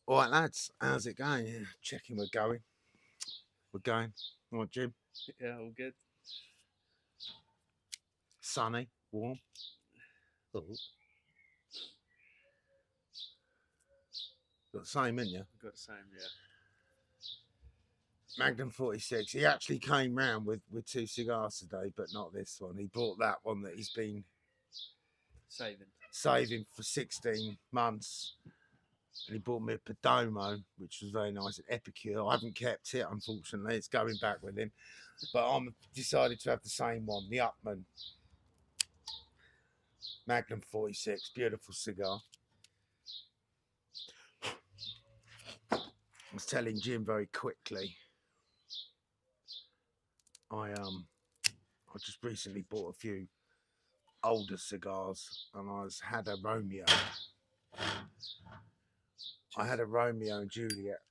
All right, lads, how's it going? Yeah, checking we're going. We're going. All right, Jim. Yeah, all good. Sunny, warm. Oh, got the same, ain't you? We've got the same, yeah. Magnum 46. He actually came round with two cigars today, but not this one. He bought that one that he's been Saving. saving for 16 months. And he bought me a Perdomo, which was very nice, an Epicure. I haven't kept it, unfortunately. It's going back with him. But I'm decided to have the same one, the Upmann Magnum 46. Beautiful cigar. I was telling Jim very quickly. I just recently bought a few older cigars, and had a Romeo. I had a Romeo and Juliet.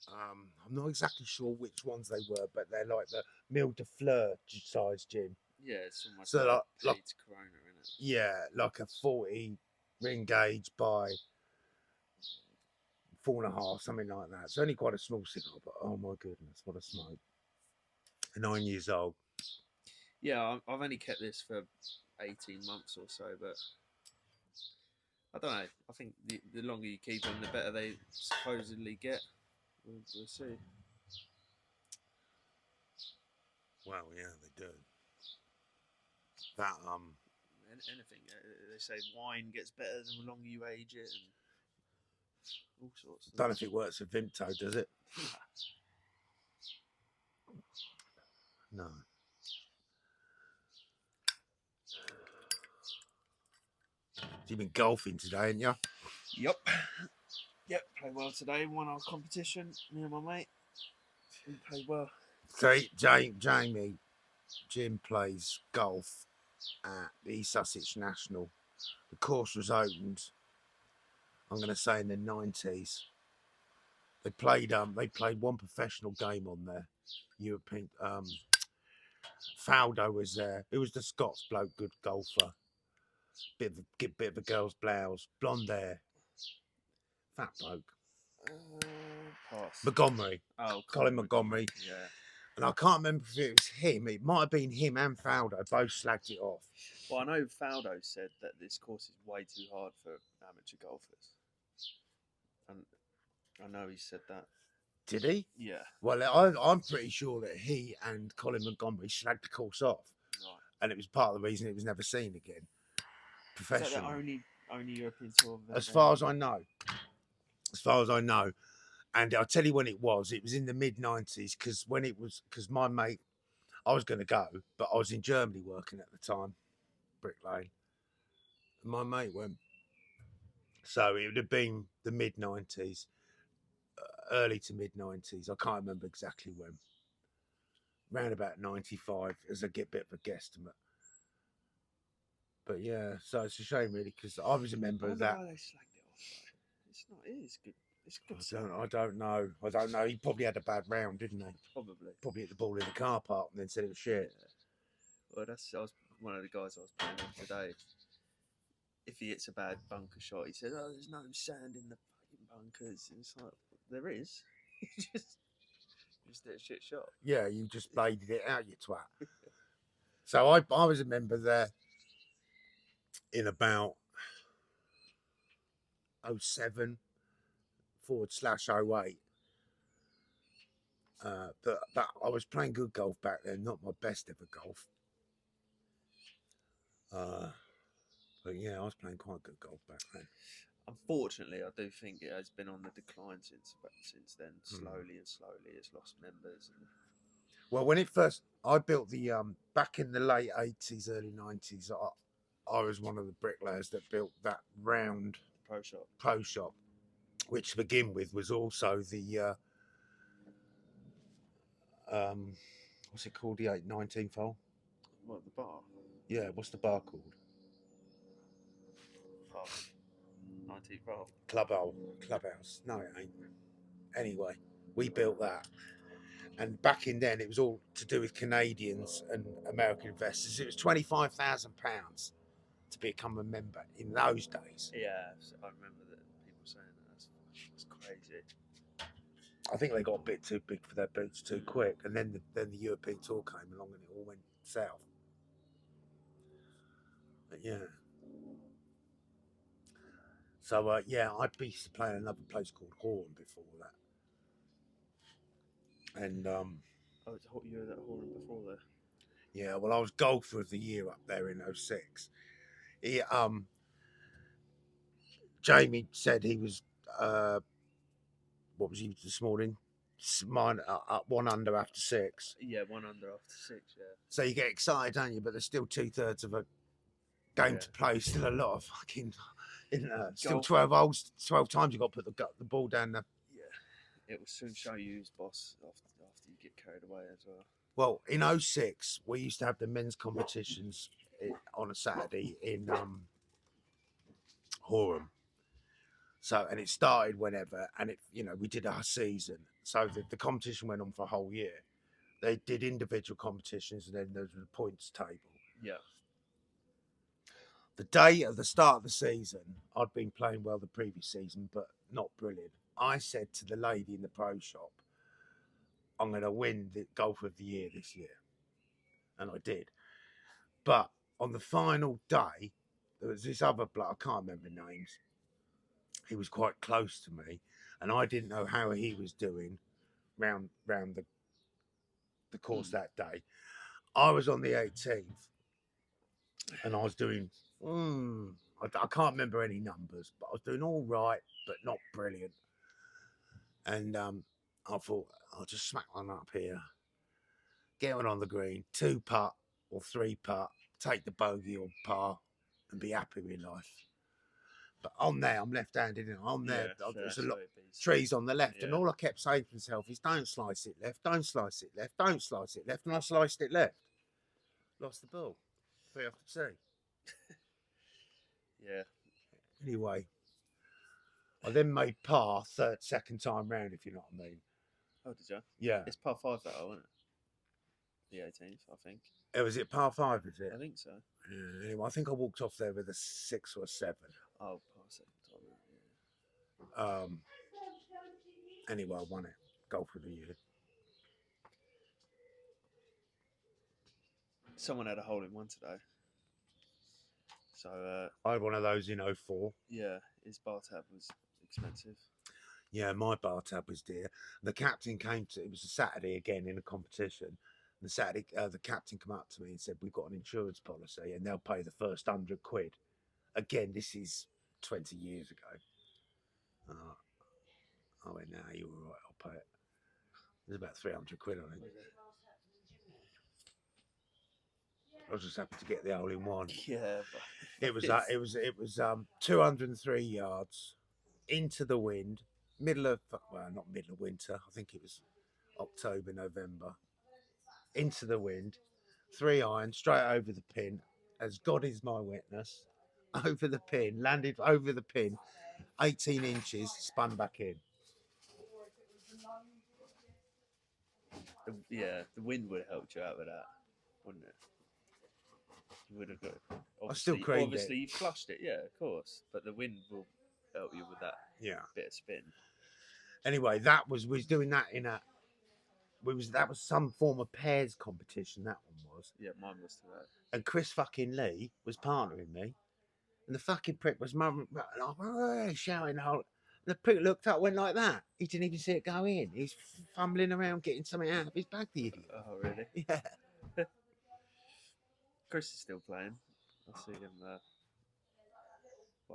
I'm not exactly sure which ones they were, but they're like the Mille de Fleur size, Jim. Yeah, it's almost So like a like paid Corona, isn't it? yeah, like a 40 ring gauge by 4.5, something like that. It's only quite a small cigar, but oh my goodness, what a smoke! 9 years old. Yeah, I've only kept this for 18 months or so, but I don't know. I think the longer you keep them, the better they supposedly get. We'll see. Well, yeah, they do. That Anything. They say wine gets better the longer you age it and all sorts of don't know if it works for Vimto, does it? No. You've been golfing today, haven't you? Yep. Yep, played well today. Won our competition, me and my mate. We played well. So Jim plays golf at the East Sussex National. The course was opened, I'm going to say, in the 90s. They played one professional game on there. European Faldo was there. It was the Scots bloke, good golfer. Bit of a girl's blouse, blonde hair, fat bloke. Pass. Montgomery. Oh, Colin Montgomery. Yeah. And I can't remember if it was him. It might have been him and Faldo. Both slagged it off. Well, I know Faldo said that this course is way too hard for amateur golfers. And I know he said that. Did he? Yeah. Well, I'm pretty sure that he and Colin Montgomery slagged the course off. Right. And it was part of the reason it was never seen again. Professionally. Is that the only European tour? As far as I know. And I'll tell you when it was in the mid 90s, because my mate, I was going to go, but I was in Germany working at the time, Brick Lane. And my mate went. So it would have been the mid 90s, early to mid 90s. I can't remember exactly when. Round about 95, as I get a bit of a guesstimate. But yeah, so it's a shame really, because I was a member of that. Why they slagged it off, though? It's not. It is good. It's good. I don't know. He probably had a bad round, didn't he? Probably hit the ball in the car park and then said it was shit. Yeah. Well, I was one of the guys I was playing with today. If he hits a bad bunker shot, he says, "Oh, there's no sand in the fucking bunkers." And it's like, there is. just did a shit shot. Yeah, you just bladed it out, you twat. So I was a member there in about 07 /08. But I was playing good golf back then, not my best ever golf. But yeah, I was playing quite good golf back then. Unfortunately, I do think it has been on the decline since then. Slowly and slowly, it's lost members. Well, when it first, I built the back in the late 80s, early 90s. I was one of the bricklayers that built that round pro shop, which to begin with was also the what's it called? The 19th hole. What, the bar? Yeah, what's the bar called? 19th hole. Clubhouse. No, it ain't. Anyway, we built that. And back in then, it was all to do with Canadians and American investors. It was £25,000 to become a member in those days. Yeah, I remember that people saying that. That's It's crazy. I think they got a bit too big for their boots too quick, and then the European tour came along and it all went south. But yeah. So yeah, I'd be playing another place called Horn before that, and Oh, you were at Horn before there. yeah, well, I was golfer of the year up there in 06. He Jamie said he was what was he this morning? Mine up one under after 6. Yeah, 1 under after 6. Yeah. So you get excited, don't you? But there's still 2/3 of a game to play. Still a lot of fucking. Still Golf. 12 holes, 12 times you got to put the ball down the. Yeah, it will soon show you who's boss after you get carried away as well. Well, in 06, we used to have the men's competitions on a Saturday in Horham. So, and it started whenever, and we did a season. So the competition went on for a whole year. They did individual competitions, and then there was a points table. Yeah. The day of the start of the season, I'd been playing well the previous season, but not brilliant. I said to the lady in the pro shop, I'm going to win the golfer of the year this year. And I did. But on the final day, there was this other bloke, I can't remember names. He was quite close to me, and I didn't know how he was doing round the course that day. I was on the 18th, and I was doing, I can't remember any numbers, but I was doing all right, but not brilliant. And I thought, I'll just smack one up here, get one on the green, 2-putt or 3-putt, take the bogey or par, and be happy with life. But on there, I'm left-handed, and on there, there's a lot of trees on the left, and all I kept saying to myself is, don't slice it left, don't slice it left, don't slice it left, and I sliced it left. Lost the ball. 3 off the tee. Yeah. Anyway, I then made par second time round, if you know what I mean. Oh, did you? Yeah. It's par 5 that, isn't it? The 18th, I think. Oh, was it par 5, is it? I think so. Yeah, anyway, I think I walked off there with a 6 or a 7. Oh, par 2nd time. Yeah. Anyway, I won it. Golf of the year. Someone had a hole in one today. So I had one of those in 04. Yeah, his bar tab was expensive. Yeah, my bar tab was dear. The captain came to, it was a Saturday again in a competition. The Saturday, the captain came up to me and said, we've got an insurance policy and they'll pay the first £100. Again, this is 20 years ago. I went, nah, you're all right, I'll pay it. There's about £300, I think. I was just happy to get the hole in one. Yeah, but it was 203 yards into the wind, not middle of winter. I think it was October, November. Into the wind, 3 iron straight over the pin. As God is my witness, over the pin, landed over the pin, 18 inches, spun back in. The wind would have helped you out with that, wouldn't it? You would have got. I still creamed obviously, it. you flushed it, yeah, of course. But the wind will help you with that. Yeah. Bit of spin. Anyway, we was doing that that was some form of pairs competition. That one was. Yeah, mine was to that. And Chris fucking Lee was partnering me, and the fucking prick was shouting. The prick looked up, went like that. He didn't even see it go in. He's fumbling around getting something out of his bag. The idiot. Oh, really? Yeah. Chris is still playing. I see him. Well,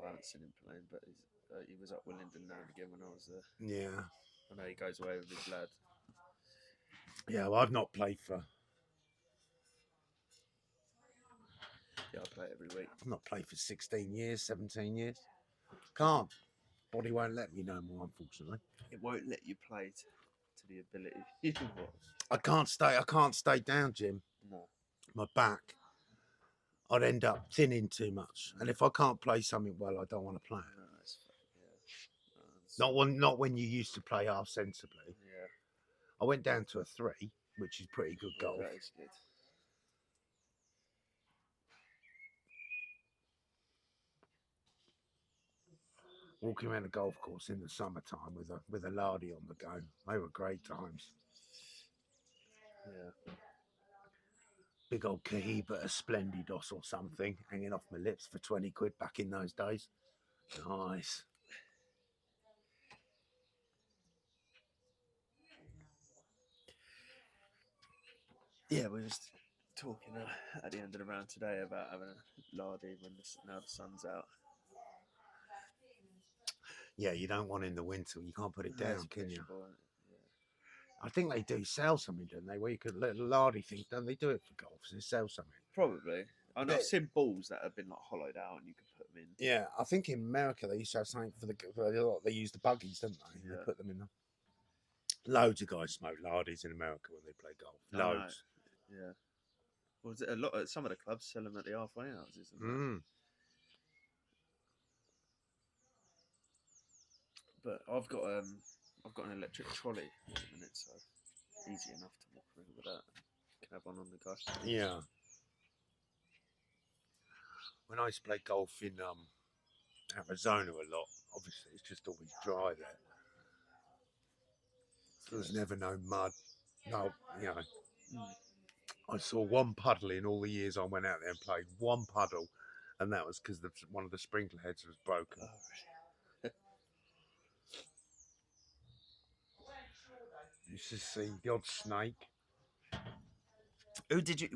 I haven't seen him playing, but he was up Willingdon now and again when I was there. Yeah. I know he goes away with his lad. Yeah, well, I've not played for. Yeah, I play every week. I've not played for 16 years, 17 years. Can't. Body won't let me no more, unfortunately. It won't let you play to the ability. I can't stay down, Jim. No. My back. I'd end up thinning too much. And if I can't play something well, I don't want to play it. No, not when you used to play half sensibly. Yeah. I went down to a 3, which is pretty good golf. That is good. walking around a golf course in the summertime with a lardy on the go. They were great times. Yeah. Big old Cohiba Splendidos or something hanging off my lips for 20 quid back in those days. Nice. Yeah, we were just talking at the end of the round today about having a lardy when now the sun's out. Yeah, you don't want in the winter. You can't put it That's down, can you? miserable, isn't it? Yeah. I think they do sell something, don't they? Where you could little lardy thing. Don't they do it for golf? They sell something. Probably. I know They- I've seen balls that have been like hollowed out and you can put them in. Yeah, I think in America they used to have something for a lot. They use the buggies, don't they? Yeah. They put them in them. Loads of guys smoke lardies in America when they play golf. I know. Loads. Yeah. Well, a lot of some of the clubs sell them at the halfway houses. And that. Mm. But I've got an electric trolley at the minute, so easy enough to walk around with that. Can have one on the go. Yeah. When I used to play golf in Arizona a lot, obviously it's just always dry there. So there's never no mud. No, you know. I saw one puddle in all the years I went out there and played. One puddle, and that was because one of the sprinkler heads was broken. Oh, really? You used to see the odd snake.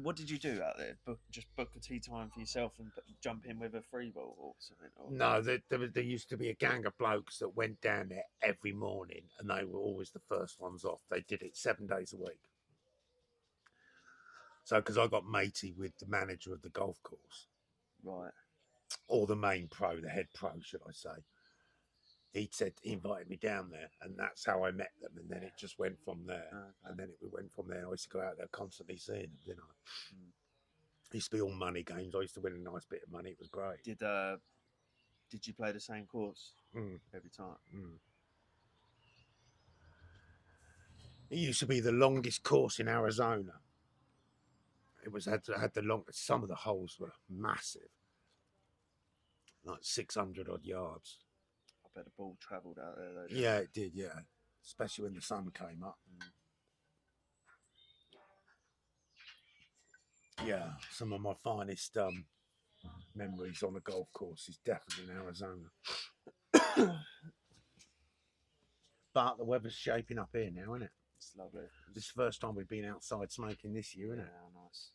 What did you do out there? Just book a tea time for yourself and jump in with a free ball or something? Or... No, there used to be a gang of blokes that went down there every morning, and they were always the first ones off. They did it 7 days a week. So, because I got matey with the manager of the golf course, Right. or the main pro, the head pro, should I say. He invited me down there, and that's how I met them. And then it just went from there. Okay. And then we went from there. I used to go out there constantly seeing them, didn't I? Mm. It used to be all money games. I used to win a nice bit of money. It was great. Did you play the same course every time? Mm. It used to be the longest course in Arizona. It had the longest. Some of the holes were massive, like 600 odd yards. I bet the ball travelled out there though. Yeah, it did. Yeah, especially when the sun came up. Yeah, some of my finest memories on a golf course is definitely in Arizona. But the weather's shaping up here now, isn't it? It's lovely. This is the first time we've been outside smoking this year, isn't it? Yeah, nice.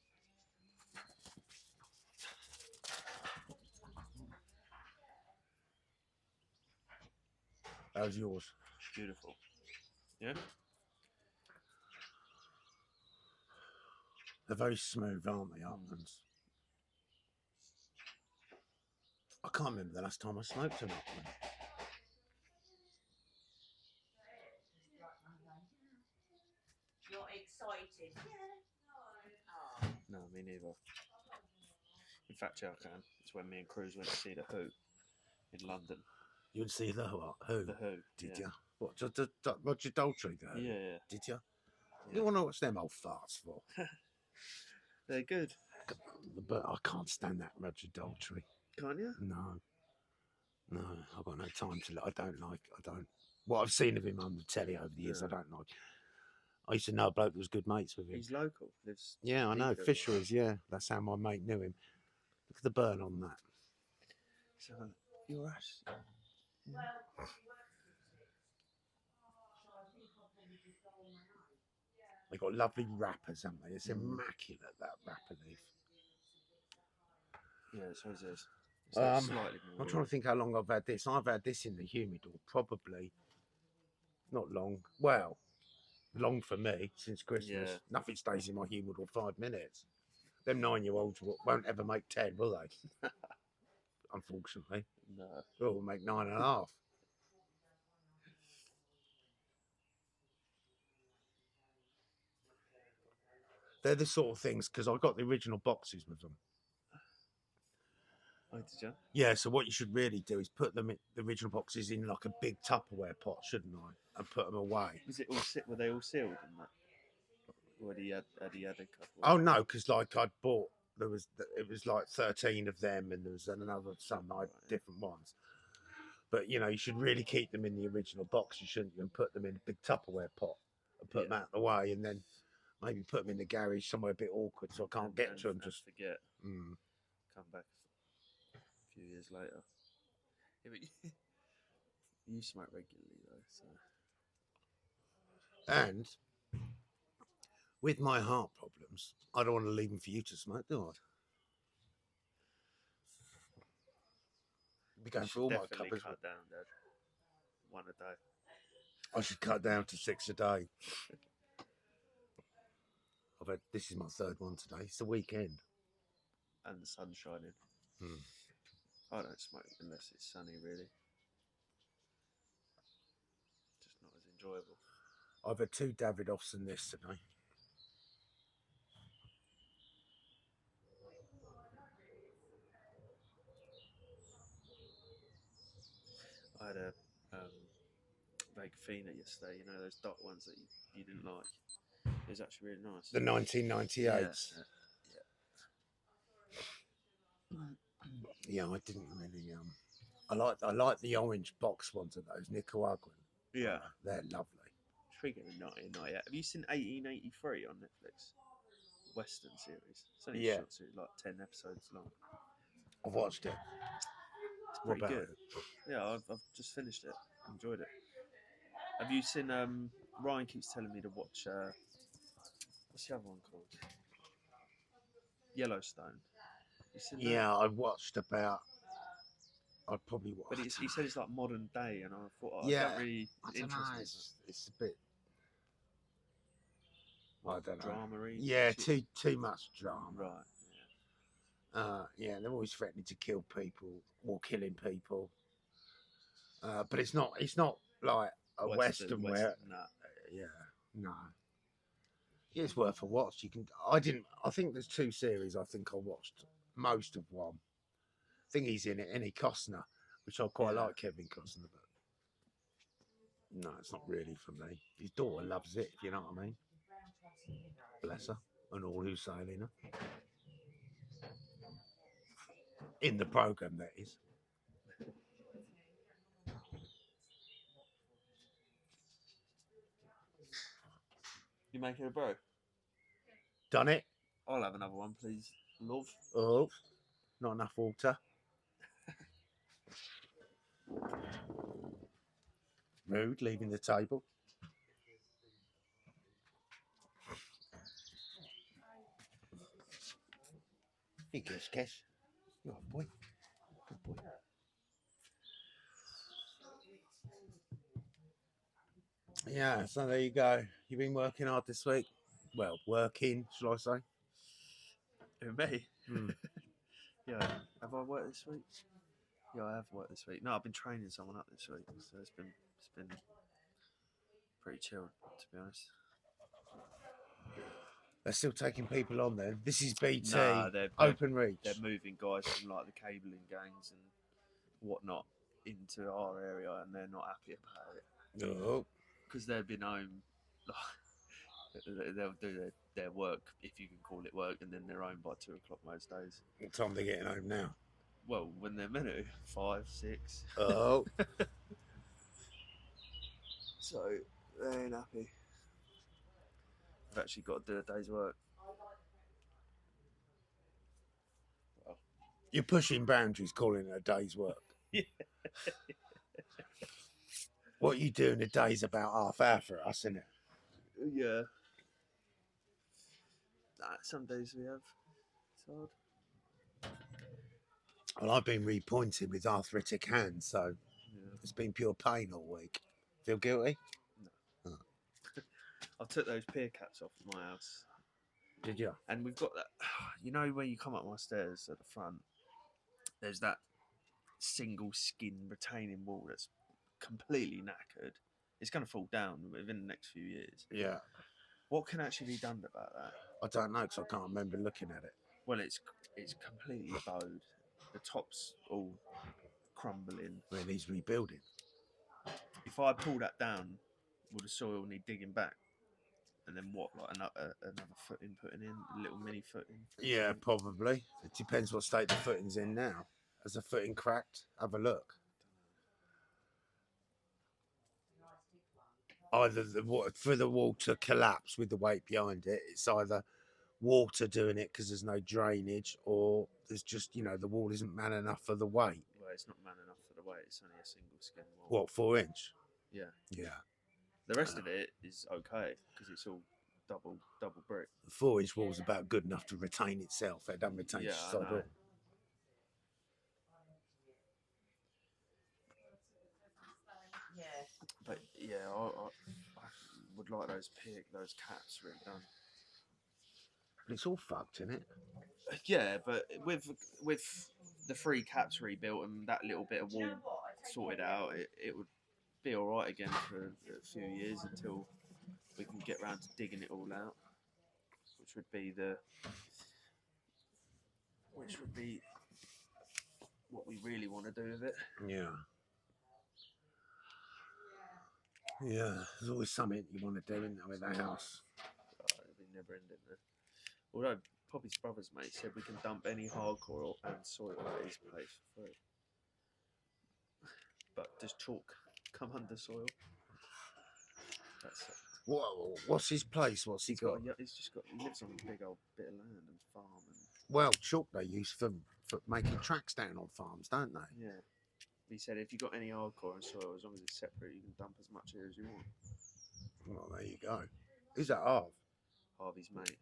How's yours? Beautiful. Yeah. They're very smooth, aren't they, Upmanns? I can't remember the last time I smoked an Upmann. Not excited. No, me neither. In fact, yeah, I can. It's when me and Cruz went to see the Who in London. You would see the what? Who? The Who. Did yeah. you? What? Roger Daltrey? The Who? Yeah. Did you? Yeah. You want to know what's them old farts for? They're good. But I can't stand that Roger Daltrey. Can't you? No, I've got no time to. I don't. What I've seen of him on the telly over the years, I don't like. I used to know a bloke that was good mates with him. He's local. Lives. Yeah, I know. Humidor, Fisheries, yeah. That's how my mate knew him. Look at the burn on that. So you're right. They got lovely wrappers, haven't they? It's immaculate, that wrapper leaf. Yeah, so is this. It's like slightly more. I'm trying to think how long I've had this. I've had this in the Humidor probably not long. Well, long for me since Christmas. Yeah. Nothing stays in my Humidor 5 minutes. Them 9-year-olds won't ever make 10, will they? Unfortunately. No. They'll make 9.5. They're the sort of things, because I got the original boxes with them. Oh, did you? Yeah, so what you should really do is put them in the original boxes in like a big Tupperware pot, shouldn't I? And put them away. Was it all were they all sealed in that? Or had he had a couple? Oh no, because like I'd bought it was like 13 of them, and there was another some like different ones. But you know, you should really keep them in the original box. You shouldn't, and put them in a big Tupperware pot and put them out of the way, and then maybe put them in the garage somewhere a bit awkward so I can't get to them. Just forget. Mm. Come back a few years later. Yeah, but you smoke regularly though, so. And with my heart problems, I don't want to leave them for you to smoke, do I? Be going through all my Definitely cupboards. cut down, Dad. One a day. I should cut down to 6 a day. This is my third one today. It's the weekend. And the sun's shining. Hmm. I don't smoke unless it's sunny, really. Just not as enjoyable. I've had 2 Davidoffs and this today. I had a Vegafina yesterday, you know, those dot ones that you didn't like. It was actually really nice. The 1998s. Yeah, I didn't really. I like the orange box ones of those Nicaraguan. Yeah. They're lovely. Speaking of 1998, have you seen 1883 on Netflix? Western series. It's only a short series, like 10 episodes long. I've watched it. It's What pretty about good. it? Yeah, I've just finished it. Enjoyed it. Have you seen? Ryan keeps telling me to watch. What's the other one called? Yellowstone. You seen that? Yeah, I watched about. I'd probably watch. But he said it's like modern day, and I thought, I Yeah, don't really I don't interest know. me. It's a bit. I don't know. Drama-y. Yeah, too much drama. Right. Yeah, they're always threatening to kill people or killing people. But it's not like a Western where. Nah. Yeah, no. Yeah, it's worth a watch. I think there's 2 series. I think I watched most of one. I think he's in it, and Costner, which I quite like Kevin Costner, but no, it's not really for me. His daughter loves it, if you know what I mean. Bless her, and all who's sailing her. In the programme, that is. You making a bro? Done it. I'll have another one, please, love. Oh, not enough water. Rude, leaving the table. Here goes Kesh. Oh, boy. Good boy. Yeah, so there you go. You've been working hard this week. Well, working, shall I say? Who, me? Mm. Yeah. Have I worked this week? Yeah, I have worked this week. No, I've been training someone up this week, so it's been pretty chilled, to be honest. They're still taking people on then. This is BT, Nah, they're Open Reach. They're moving guys from like the cabling gangs and whatnot into our area, and they're not happy about it. No. Because they've been home, they'll do their work, if you can call it work, and then they're home by 2 o'clock most days. What time are they getting home now? Well, when they're meant to, 5, 6. Oh. So they ain't happy. I've actually got to do a day's work. Well, You're pushing boundaries, calling it a day's work. Yeah. What you do in a day's about half hour for us, isn't it? Yeah. Nah, some days we have. It's hard. Well, I've been repointed with arthritic hands, so Yeah. it's been pure pain all week. Feel guilty? No. Oh. I took those pier caps off my house. Did you? And we've got that, you know, when you come up my stairs at the front, there's that single skin retaining wall that's completely knackered. It's going to fall down within the next few years. Yeah. What can actually be done about that? I don't know, because I can't remember looking at it. Well, it's completely bowed. The top's all crumbling. Well, it needs rebuilding. If I pull that down, will the soil need digging back? And then what, like another footing putting in, a little mini footing? Yeah, probably. It depends what state the footing's in now. Has the footing cracked? Have a look. either for the wall to collapse with the weight behind it, it's either water doing it because there's no drainage, or there's just the wall isn't man enough for the weight. Well, it's not man enough for the weight. It's only a single skin wall. What, 4 inch? Yeah. Yeah. The rest of it is okay because it's all double brick. The 4 inch wall's about good enough to retain itself. It doesn't retain Yeah, its I solid know. wall. Yeah. But yeah, I would like those caps redone. But it's all fucked, isn't it? Yeah, but with the 3 caps rebuilt and that little bit of wall sorted out, it would be all right again for a few years until we can get round to digging it all out, which would be what we really want to do with it. Yeah. Yeah, there's always something you want to do, isn't there, with that house? It'd be never ending there. Although Poppy's brother's mate said we can dump any hardcore and soil at his place for free. But does chalk come under soil? That's it. What's his place? What's he got? He lives on a big old bit of land and farm. And Well, chalk they use for making tracks down on farms, don't they? yeah, he said if you got any hardcore and soil, as long as it's separate, you can dump as much here as you want. Well, there you go. Who's that Harv? Harvey's mate.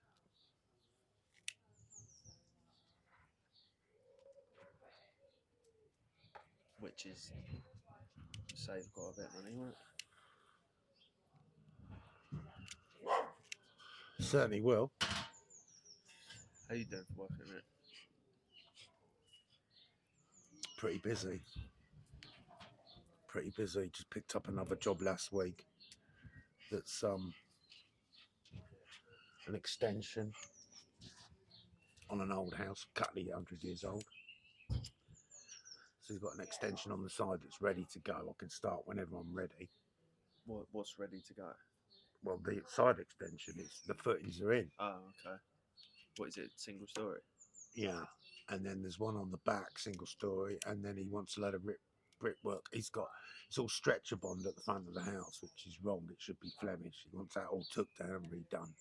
Which is saved quite a bit of money, won't it? Certainly will. How you doing for working it? Pretty busy. Just picked up another job last week. That's an extension on an old house, a couple of 100 years old. So he's got an extension on the side that's ready to go. I can start whenever I'm ready. What's ready to go? Well, the side extension is the footings are in. Oh, okay. What is it? Single story? Yeah, and then there's one on the back, single story, and then he wants a load of brickwork. It's all stretcher bond at the front of the house, which is wrong. It should be Flemish. He wants that all took down and redone.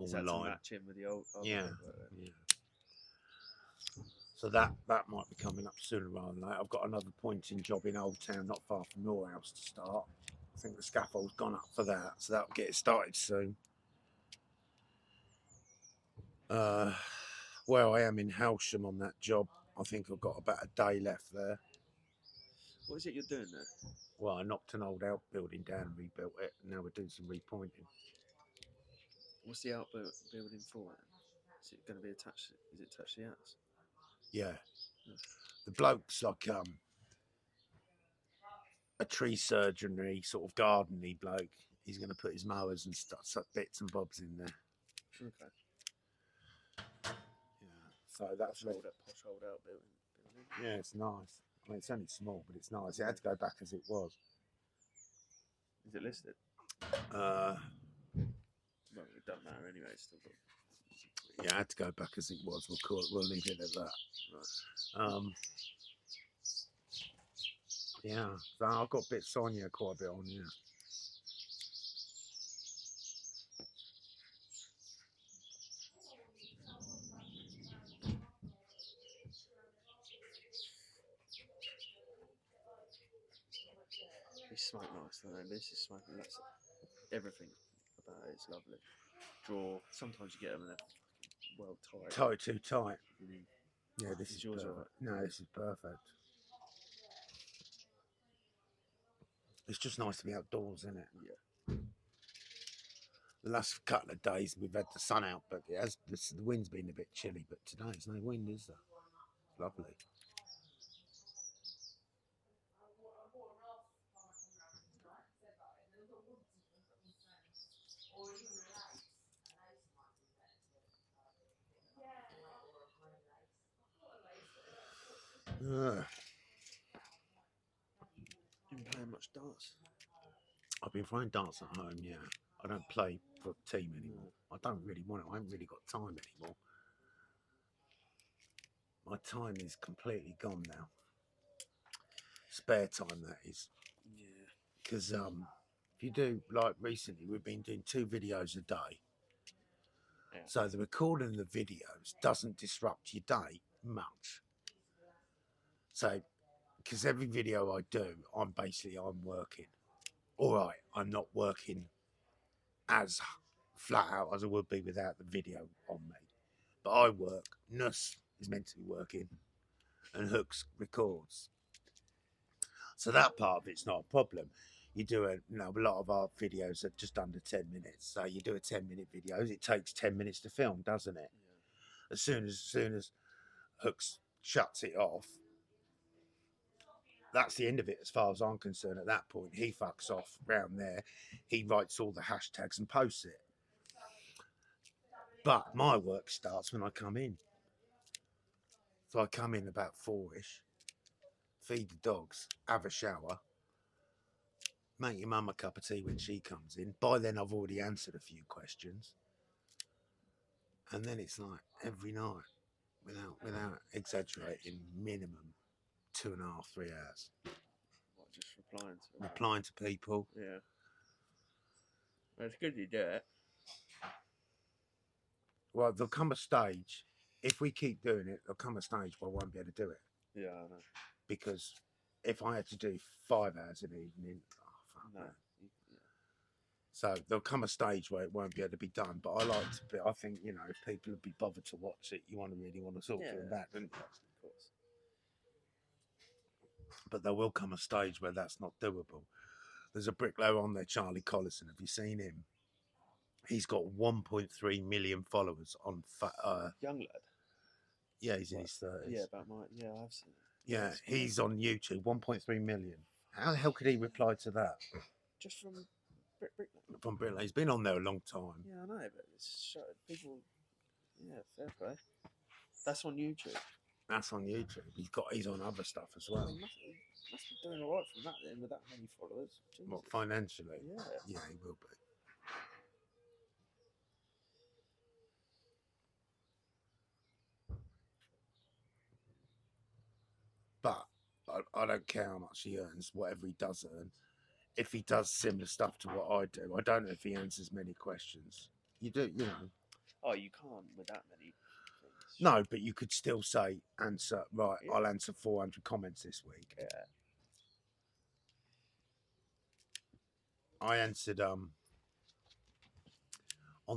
Is that to match in with the old yeah, brickwork then? yeah. So that might be coming up sooner rather than later. I've got another pointing job in Old Town, not far from your house, to start. I think the scaffold's gone up for that, so that'll get it started soon. Well, I am in Halsham on that job. I think I've got about a day left there. What is it you're doing there? Well, I knocked an old outbuilding down and rebuilt it, and now we're doing some repointing. What's the outbuilding for then? Is it going to be attached? Is it attached to the house? Yeah. The bloke's like a tree surgery sort of garden-y bloke. He's going to put his mowers and stuff, bits and bobs in there. Okay. Yeah. So that's all that posh old outbuilding. Yeah, it's nice. I mean, it's only small, but it's nice. It had to go back as it was. Is it listed? Well, it doesn't matter anyway. It's still got... Yeah, I had to go back as it was. We'll leave it at that. Right. Yeah, so I've got a bit Sonia quite a bit on, yeah. They smoke nice, don't they? This is smoking lots. Everything about it is lovely. Draw. Sometimes you get them and they're well tight. Too tight. Yeah, this is yours. Right. No, this is perfect. It's just nice to be outdoors, isn't it? Yeah. The last couple of days we've had the sun out, but the wind's been a bit chilly. But today there's no wind, is there? It's lovely. You been playing much darts? I've been playing darts at home, yeah. I don't play for a team anymore. I don't really want to. I haven't really got time anymore. My time is completely gone now. Spare time, that is. Yeah. because if you do, like recently, we've been doing 2 videos a day. Yeah. So the recording of the videos doesn't disrupt your day much. So, because every video I do, I'm working. All right, I'm not working as flat out as I would be without the video on me. But I work. Nuss is meant to be working, and Hooks records. So that part of it's not a problem. You do a lot of our videos are just under 10 minutes. So you do a 10-minute video, it takes 10 minutes to film, doesn't it? Yeah. As soon as Hooks shuts it off, that's the end of it as far as I'm concerned. At that point, he fucks off round there. He writes all the hashtags and posts it. But my work starts when I come in. So I come in about 4ish, feed the dogs, have a shower, make your mum a cup of tea when she comes in. By then, I've already answered a few questions. And then it's like every night, without exaggerating, minimum 2.5, 3 hours. What, just replying to Replying to people. Yeah. Well, it's good you do it. Well, there'll come a stage, if we keep doing it, there'll come a stage where I won't be able to do it. Yeah, I know. Because if I had to do 5 hours an evening, oh, fuck No. that. Yeah. So there'll come a stage where it won't be able to be done. But I like to be, I think, if people would be bothered to watch it, you really want to talk to them back, don't you? Of course. But there will come a stage where that's not doable. There's a bricklayer on there, Charlie Collison. Have you seen him? He's got 1.3 million followers on. Young lad. Yeah, he's in his 30s. Yeah, about my. Yeah, I've seen it. Yeah, he's on YouTube. 1.3 million. How the hell could he reply to that? Just from From Britain. He's been on there a long time. Yeah, I know, but it's people. Yeah, fair play. That's on YouTube. That's on YouTube. He's on other stuff as well. He must be doing all right from that then, with that many followers. Jesus. What, financially? Yeah. Yeah, he will be. But I don't care how much he earns, whatever he does earn. If he does similar stuff to what I do, I don't know if he answers many questions. You do, Oh, you can't with that many things. No, but you could still say, answer, right, Yeah. I'll answer 400 comments this week. Yeah. I answered on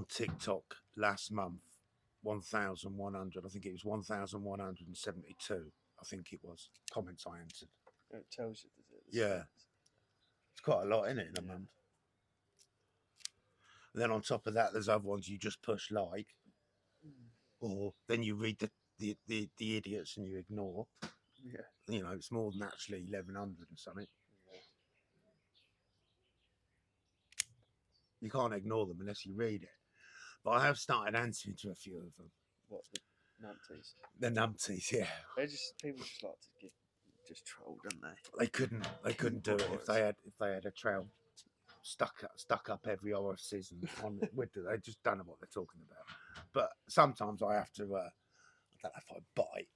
TikTok last month 1,100. I think it was 1,172. I think it was comments I answered. It tells you, does it? Yeah. It's quite a lot in it in a month. And then on top of that, there's other ones you just push like, or then you read the idiots and you ignore. Yeah. It's more than actually 1,100 and something. Yeah. You can't ignore them unless you read it. But I have started answering to a few of them. What, the numpties? The numpties, yeah. People just like to just troll, don't they? They couldn't do it if they had a trail stuck up every orifice and on with it. They just don't know what they're talking about. But sometimes I have to. I don't know if I bite.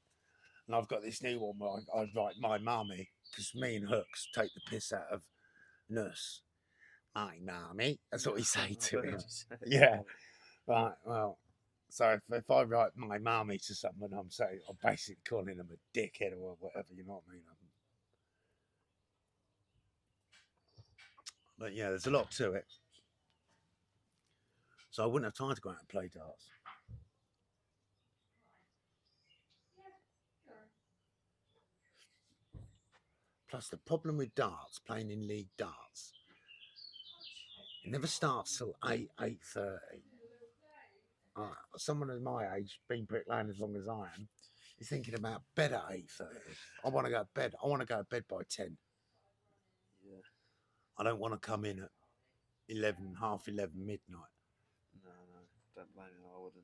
And I've got this new one where I write my mummy, because me and Hooks take the piss out of Nurse. My mummy. That's what we say to him. Yeah. Right. Well. So if I write my mummy to someone, I'm basically calling them a dickhead or whatever. You know what I mean? But yeah, there's a lot to it. So I wouldn't have time to go out and play darts. Plus, the problem with darts, playing in league darts, it never starts till 8:30. Someone of my age, been bricklaying as long as I am, is thinking about bed at 8:30. I want to go to bed. I want to go to bed by 10. Yeah. I don't want to come in at 11, half 11, midnight. No, don't blame me. I wouldn't.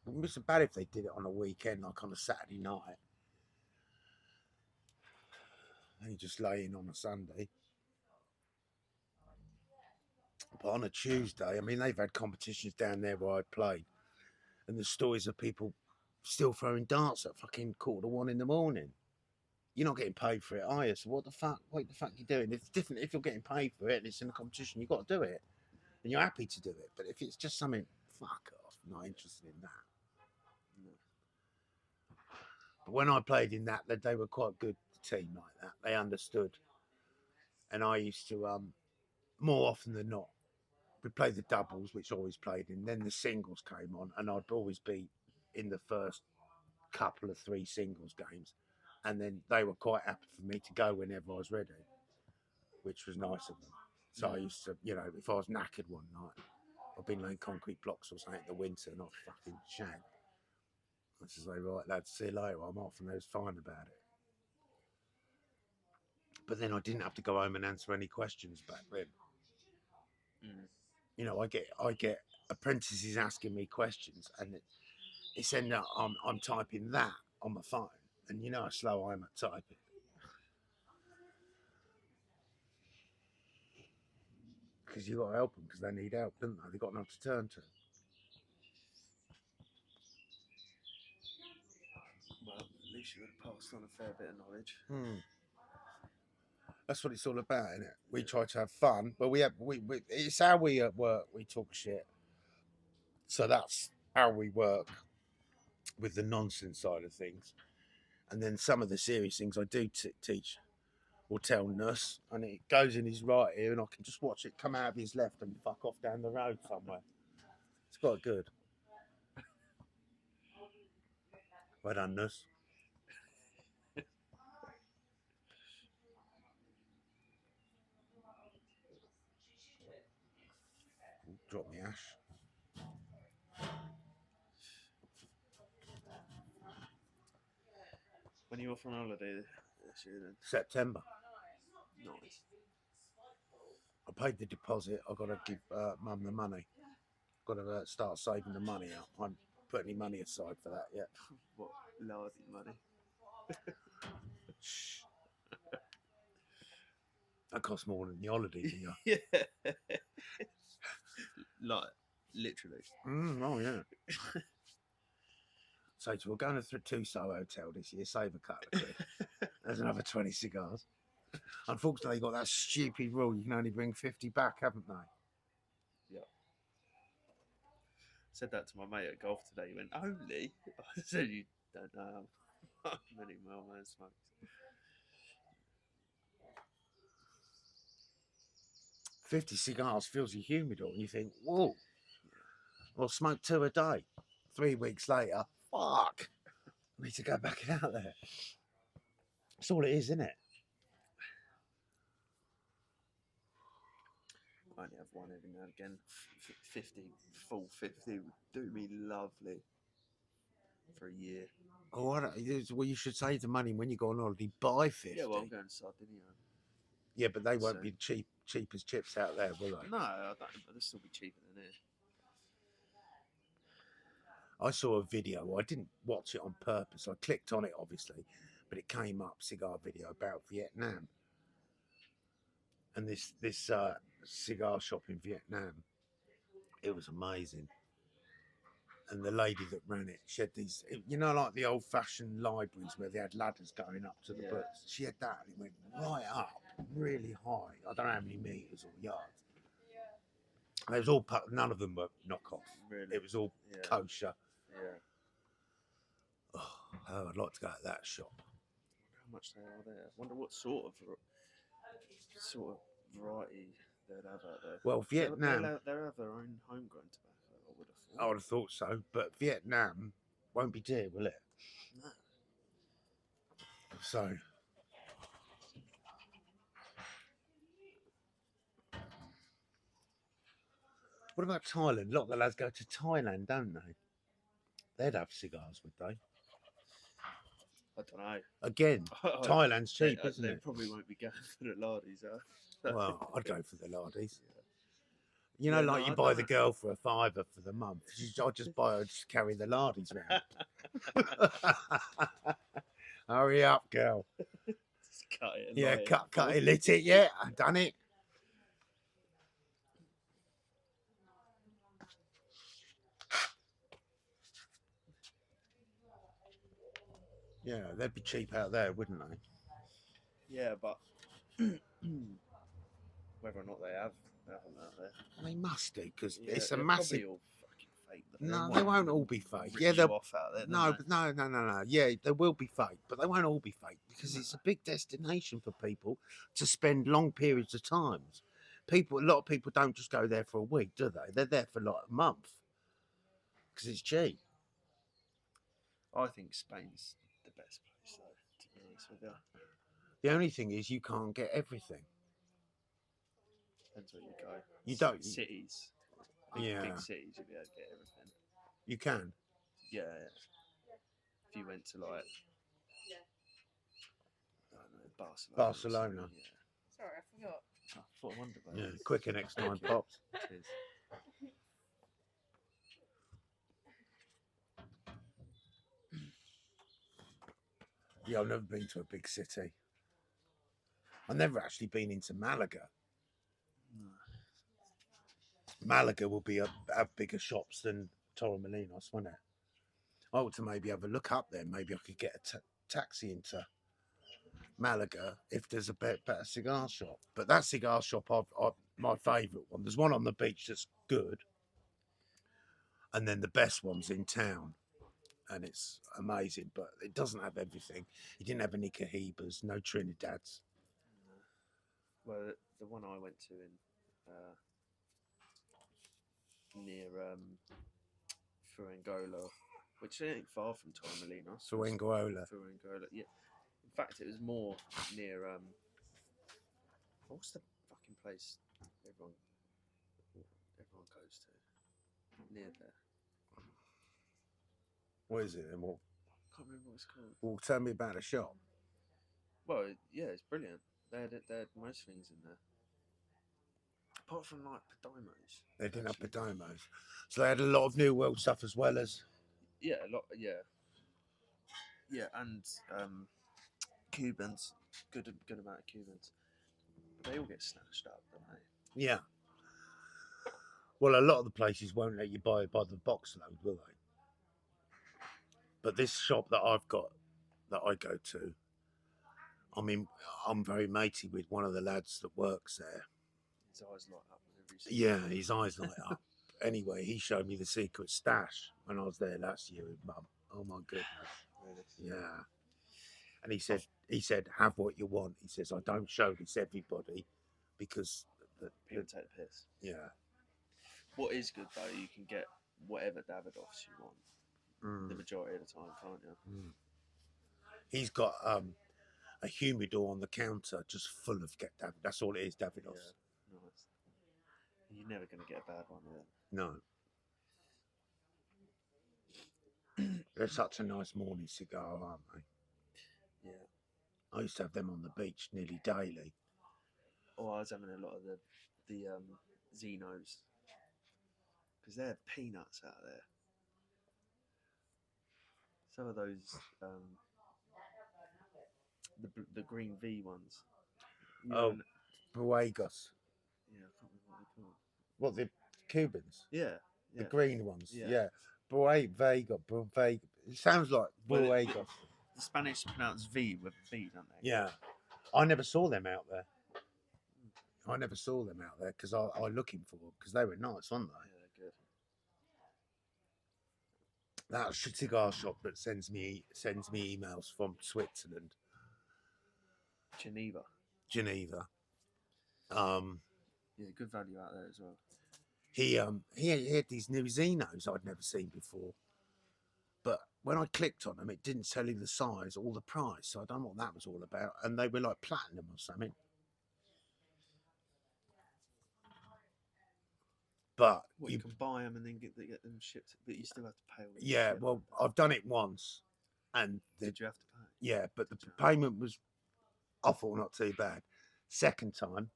It wouldn't be so bad if they did it on a weekend, like on a Saturday night. And you just lay in on a Sunday. But on a Tuesday, I mean, they've had competitions down there where I played, and the stories of people still throwing darts at fucking 1:45 in the morning. you're not getting paid for it, are you? So what the fuck you doing? It's different if you're getting paid for it and it's in a competition, you've got to do it. And you're happy to do it. But if it's just something, fuck off, not interested in that. No. But when I played in that, they were quite a good team like that. They understood. And I used to, more often than not, we played the doubles, which I always played in. Then the singles came on, and I'd always be in the first couple of 3 singles games. And then they were quite happy for me to go whenever I was ready, which was nice of them. So I used to, if I was knackered one night, I've been laying concrete blocks or something in the winter and I fucking shag. I just say, right, lads, see you later, I'm off. And they was fine about it. But then I didn't have to go home and answer any questions back then. I get apprentices asking me questions, and it's ended up I'm typing that on my phone, and you know how slow I am at typing. Because you got to help them because they need help, don't they? They've got nothing to turn to. Well, at least you would have passed on a fair bit of knowledge. That's what it's all about, isn't it? We try to have fun, but we it's how we at work. We talk shit, so that's how we work with the nonsense side of things. And then some of the serious things I do teach or tell Nuss, and it goes in his right ear, and I can just watch it come out of his left and fuck off down the road somewhere. It's quite good. Well done, Nuss. Drop me ash. When you off on holiday this year then? September. Nice. I paid the deposit. I've got to give Mum the money. Got to start saving the money up. I haven't put any money aside for that yet. What, lardy money? Shh. That costs more than the holidays, you know. Yeah. Like, literally. Oh, yeah. So we're going to 2-star hotel this year, save a couple of quid. There's another 20 cigars. Unfortunately, got that stupid rule you can only bring 50 back, haven't they? Yeah. Said that to my mate at golf today. He went, only? I said, you don't know how many my man smokes. 50 cigars fills your humidor, and you think, whoa, I'll smoke 2 a day. 3 weeks later, fuck, I need to go back out there. That's all it is, isn't it? I only have one every now and again. 50, full 50 would do me lovely for a year. Oh, well, you should save the money when you go on holiday. Buy 50. Yeah, well, I'm going to Sardinia. Yeah, but they won't So- be cheap as chips out there, will they? No, I don't, but they'll still be cheaper than here. I saw a video. I didn't watch it on purpose. I clicked on it, obviously, but it came up, cigar video about Vietnam. And this cigar shop in Vietnam, it was amazing. And the lady that ran it, she had these, like the old-fashioned libraries where they had ladders going up to the Yeah. books. She had that, and it went right up, really high. I don't know how many meters or yards. And it was all, none of them were knockoff. Really? It was all kosher. Yeah. Oh, I'd like to go to that shop. How much they are there? I wonder what sort of variety they'd have out there. Well, Vietnam, They'll have their own homegrown tobacco, I would have thought. I would have thought so, but Vietnam won't be dear, will it? No. So, what about Thailand? A lot of the lads go to Thailand, don't they? They'd have cigars, would they? I don't know. Again, Thailand's cheap, isn't they it? probably won't be going for the lardies, Well, I'd go for the lardies. Yeah. You know, Yeah, like no, you I buy don't the know. girl for $5 for the month. I'd just buy her, just carry the lardies round. Hurry up, girl. Just cut it. and Yeah, light cut it, lit it, yeah, I've done it. Yeah, they'd be cheap out there, wouldn't they? Yeah, but whether or not they have them out there, They must do because yeah, it's a they're massive. probably all fucking fake. No, they won't all be fake. Rip Yeah, you they'll. off out there. No, but no. Yeah, they will be fake, but they won't all be fake because No. it's a big destination for people to spend long periods of time. A lot of people don't just go there for a week, do they? They're there for like a month because it's cheap. I think Spain's the best place, though. To be honest with you, The only thing is you can't get everything. depends where you go. You don't. Cities, Yeah, big cities, you'll be able to get everything. you can. Yeah, if you went to like, I don't know, Barcelona. or something, Barcelona. Yeah. Sorry, I forgot. I thought I wondered about Yeah, it. quicker next time, pops. Cheers. Yeah, I've never been to a big city. I've never actually been into Malaga. No. Malaga will have bigger shops than Torremolinos, won't it? I ought to maybe have a look up there. Maybe I could get a taxi into Malaga if there's a better cigar shop. But that cigar shop, my favourite one. There's one on the beach that's good, and then the best one's in town, and it's amazing. But it doesn't have everything. It didn't have any Cohibas, no Trinidads. Well, the one I went to in near Fuengirola, which ain't far from Torremolinos. Fuengirola. Fuengirola, yeah. In fact, it was more near what's the fucking place everyone goes to near there? What is it? And what? Can't remember what it's called. Well, tell me about the shop. Well, yeah, it's brilliant. They had most things in there, apart from like Podimos. They didn't have actually. Podimos, so they had a lot of New World stuff as well as. Yeah, a lot. Yeah, and Cubans, good amount of Cubans. But they all get snatched up, don't they? Yeah. Well, a lot of the places won't let you buy by the box load, will they? But this shop that I go to, I mean, I'm very matey with one of the lads that works there. His eyes light up with every single Yeah, his eyes light up. Anyway, he showed me the secret stash when I was there last year with Mum. Oh my goodness. Really? Yeah. And he said, have what you want. He says, I don't show this everybody because People take the piss. yeah. What is good though, you can get whatever Davidoffs you want the Mm. majority of the time, can't you? Mm. He's got a humidor on the counter just full of David. That's all it is, Davidoffs. Yeah, nice. You're never going to get a bad one with it. No. They're such a nice morning cigar, aren't they? Yeah. I used to have them on the beach nearly daily. Oh, I was having a lot of the Xenos because they're peanuts out there. Some of those the green V ones. You Oh. know, Buegos. yeah, I can't remember what they're called. What, the Cubans? Yeah, The yeah. green ones? Yeah. Yeah. Buegos. It sounds like Well, Buegos. The Spanish pronounce V with a B, don't they? Yeah. I never saw them out there. I never saw them out there because I looking for them because they were nice, weren't they? Yeah, they're good. That cigar shop that sends me emails from Switzerland, Geneva. Yeah, good value out there as well. He had these new Xenos I'd never seen before, but when I clicked on them, it didn't tell you the size or the price, so I don't know what that was all about. And they were like platinum or something. But What, you can buy them and then get them shipped, but you still have to pay all the yeah, shit. well, I've done it once, and Did you have to pay? yeah, but the Did you? payment was, I thought, not too bad. Second time,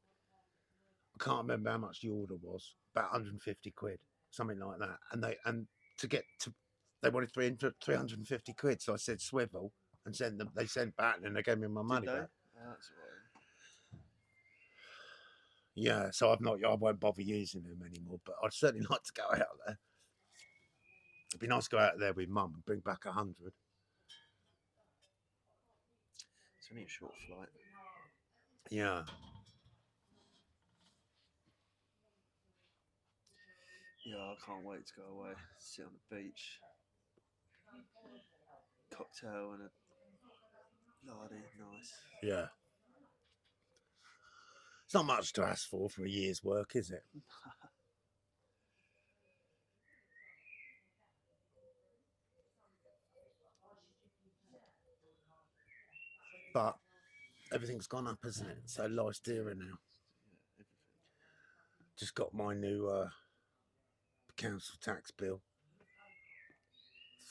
I can't remember how much the order was, about 150 quid, something like that. And they wanted 350 quid, so I said swivel and sent them. They sent back, and they gave me my money Did they? back. Oh, that's all right. Yeah, so I won't bother using them anymore. But I'd certainly like to go out there. It'd be nice to go out there with Mum and bring back 100. It's only a short flight. Yeah. Yeah, I can't wait to go away. Sit on the beach, cocktail and a lardy, nice. Yeah. It's not much to ask for a year's work, is it? But everything's gone up, hasn't it? So life's dearer now. Yeah, everything. Just got my new council tax bill.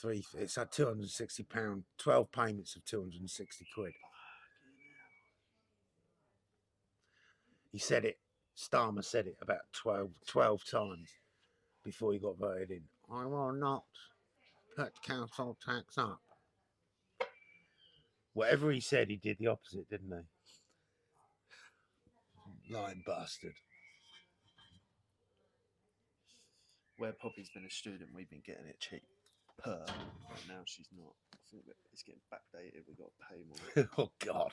It's had £260, 12 payments of 260 quid. He said it, Starmer said it about 12 times before he got voted in. I will not put council tax up. Whatever he said, he did the opposite, didn't he? Lying bastard. Where Poppy's been a student, we've been getting it cheap per, but now she's not. I think that it's getting backdated. We've got to pay more. Oh, God.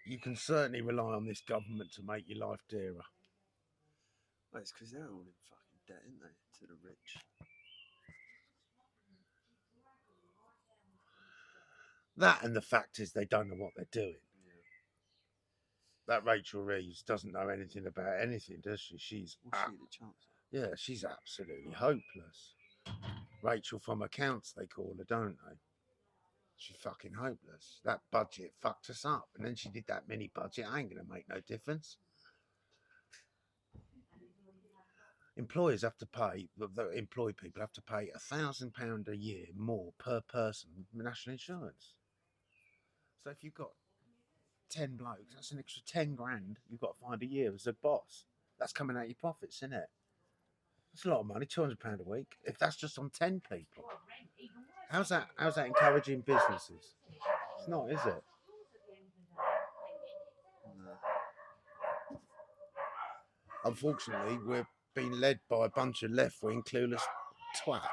You can certainly rely on this government to make your life dearer. Well, it's because they're all in fucking debt, aren't they, to the rich? That and the fact is they don't know what they're doing. Yeah. That Rachel Reeves doesn't know anything about anything, does she? She's What's she the chancellor? yeah, she's absolutely hopeless. Rachel from accounts, they call her, don't they? She's fucking hopeless. That budget fucked us up. And then she did that mini budget. Ain't going to make no difference. Employers have to pay, the employed people have to pay £1,000 a year more per person national insurance. So if you've got 10 blokes, that's an extra 10 grand you've got to find a year as a boss. That's coming out of your profits, isn't it? That's a lot of money, £200 a week. If that's just on 10 people, how's that encouraging businesses? It's not, is it? No. Unfortunately, we're being led by a bunch of left-wing clueless twats.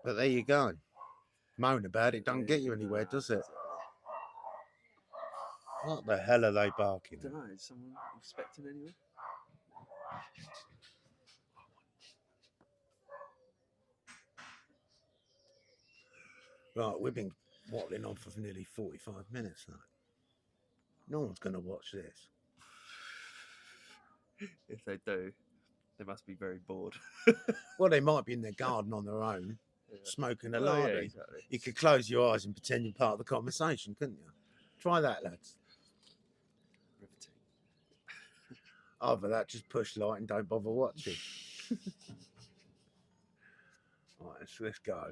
But there you go. Moan about it don't get you anywhere, does it? What the hell are they barking I don't at? know. Is someone expecting anyone? Right, we've been wattling on for nearly 45 minutes now. No one's going to watch this. If they do, they must be very bored. Well, they might be in their garden on their own, Yeah. smoking a Oh, yeah, lardy. exactly. You could close your eyes and pretend you're part of the conversation, couldn't you? Try that, lads. Riveting. Either that, just push like and don't bother watching. Right, let's go.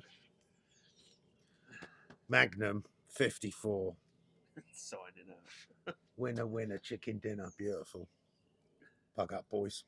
Magnum 54. Signing out. Winner, winner, chicken dinner. Beautiful. Pug up, boys.